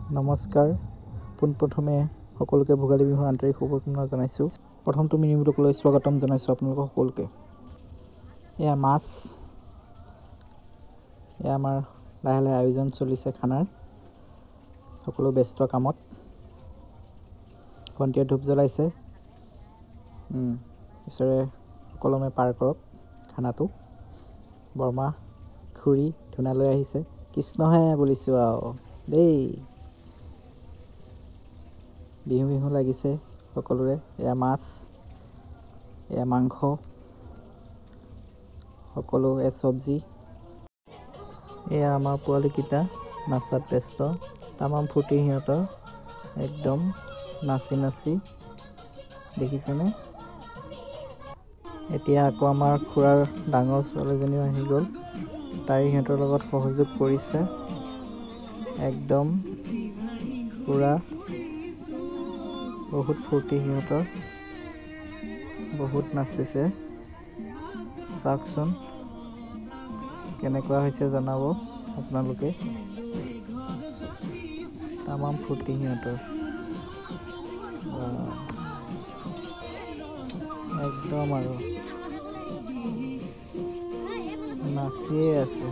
নমস্কাৰ, পোনপ্ৰথমে সকলোকে ভোগালী বিহুৰ আন্তৰিক শুভকামনা জনাইছোঁ। প্ৰথমটো মিনি ব্লগলৈ স্বাগতম জনাইছোঁ আপোনালোকক সকলোকে। এয়া মাছ, এয়া আমাৰ লাহে লাহে আয়োজন চলিছে খানাৰ। সকলো ব্যস্ত কামত। ভণ্টিয়ে ধূপ জ্বলাইছে। ঈশ্বৰে সকলোমে পাৰ কৰক খানাটো। বৰমা খুৰী ধূনা লৈ আহিছে। কৃষ্ণহে বুলিছোঁ আৰু দেই। বিহু বিহু লাগিছে সকলোৰে। এয়া মাছ, এয়া মাংস, সকলো চব্জি। এয়া আমাৰ পোৱালীকেইটা নাচাত ব্যস্ত। তামাম ফূৰ্তি সিহঁতৰ, একদম নাচি নাচি, দেখিছেনে? এতিয়া আকৌ আমাৰ খুৰাৰ ডাঙৰ ছোৱালীজনীও আহি গ'ল। তাই সিহঁতৰ লগত সহযোগ কৰিছে। একদম পুৰা বহুত ফূৰ্তি সিহঁতৰ, বহুত নাচিছে। চাওকচোন কেনেকুৱা হৈছে জনাব আপোনালোকে। তামাম ফূৰ্তি সিহঁতৰ, একদম আৰু নাচিয়ে আছে।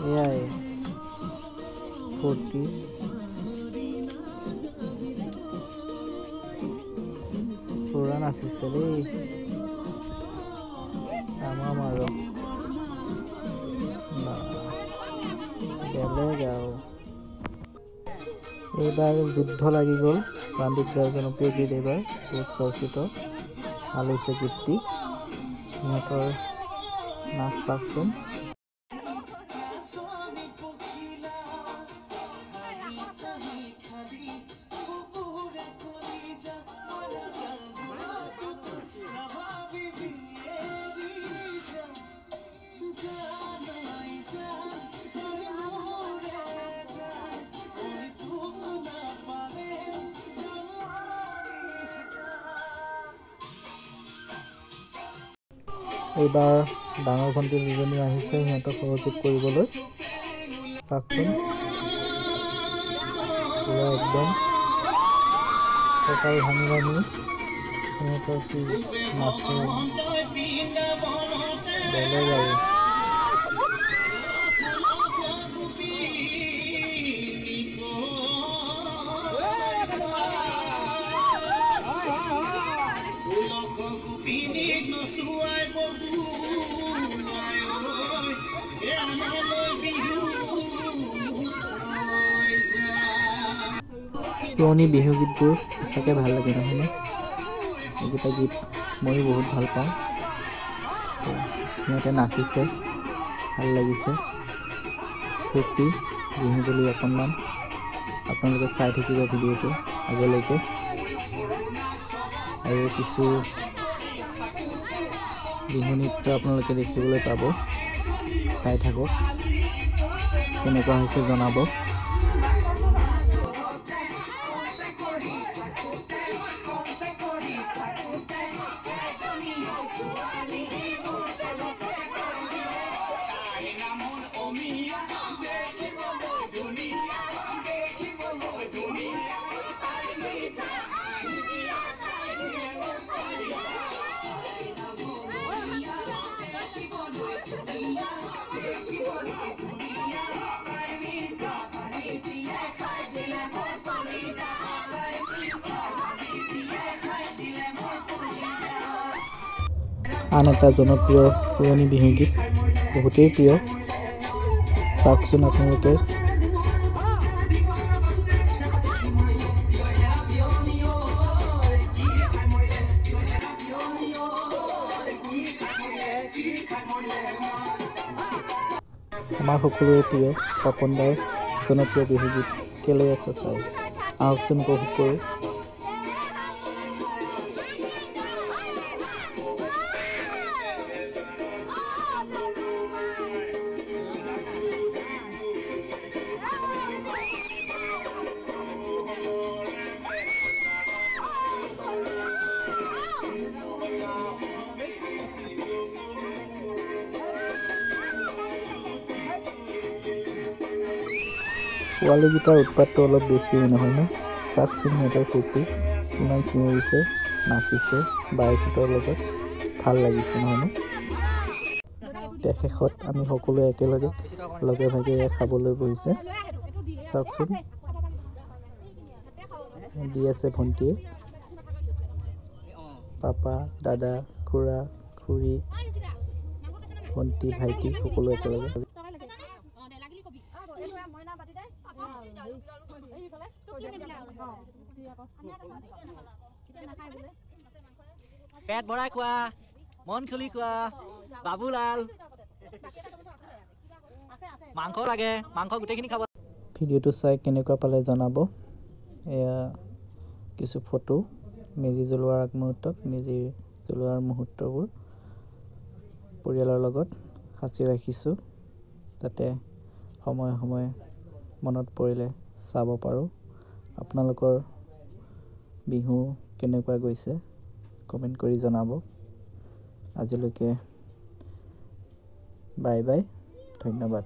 এয়াই ফূৰ্তি। পুৰা নাচিছে দেই, তামাম আৰু বেলেগ আৰু। এইবাৰ যুদ্ধ লাগি গ'ল। প্ৰাণজিৎ দাৰ জনপ্ৰিয় গীত এইবাৰ বহুত চৰ্চিত। ভাল হৈছে গীতটি। সিহঁতৰ নাচ চাওকচোন। এইবাৰ ডাঙৰ ভণ্টি দুজনী আহিছে সিহঁতক সহযোগ কৰিবলৈ। চাওকচোন পুৰা একদম কঁকাল ভাঙি ভাঙি সিহঁতৰ কি নাচে, বেলেগ আৰু। পুৰণি বিহু গীতবোৰ সঁচাকৈ ভাল লাগে নহয়নে? এইকেইটা গীত ময়ো বহুত ভাল পাওঁ। সিহঁতে নাচিছে, ভাল লাগিছে। ফূৰ্তি বিহু বুলি অকণমান আপোনালোকে চাই থাকিব ভিডিঅ'টো আগলৈকে। আৰু কিছু বিহু নৃত্য আপোনালোকে দেখিবলৈ পাব। চাই থাকক, কেনেকুৱা হৈছে জনাব। আন এটা জনপ্ৰিয় পুৰণি বিহুগীত, বহুতেই প্ৰিয়। চাওকচোন আপোনালোকে। আমাৰ সকলোৰে প্ৰিয় পাপন দাৰ জনপ্ৰিয় বিহুগীত কেলৈ আছে চাই। আহকচোন উপভোগ কৰোঁ। পোৱালীকেইটাৰ উৎপাতটো অলপ বেছি নহয়নে? চাওকচোন সিহঁতৰ ফূৰ্তি, কিমান চিঞৰিছে, নাচিছে বাইকহঁতৰ লগত, ভাল লাগিছে নহয়নে? শেষত আমি সকলোৱে একেলগে লগে ভাগে খাবলৈ বহিছে। চাওকচোন দি আছে ভণ্টিয়ে, পাপা, দাদা, খুৰা, খুৰী, ভণ্টি, ভাইটি সকলো একেলগে। পেট ভৰাই খোৱা, মন খুলি খোৱা, বাবুলাল। মাংস লাগে, মাংস গোটেইখিনি খাব। ভিডিঅ'টো চাই কেনেকুৱা পালে জনাব। এয়া কিছু ফটো মেজি জ্বলোৱাৰ আগমুহূৰ্তত, মেজি জ্বলোৱাৰ মুহূৰ্তবোৰ পৰিয়ালৰ লগত সাঁচি ৰাখিছোঁ, যাতে সময়ে সময়ে মনত পৰিলে চাব পাৰোঁ। আপোনালোকৰ বিহু কেনেকুৱা গৈছে কমেণ্ট কৰি জনাব। আজিলৈকে বাই বাই, ধন্যবাদ।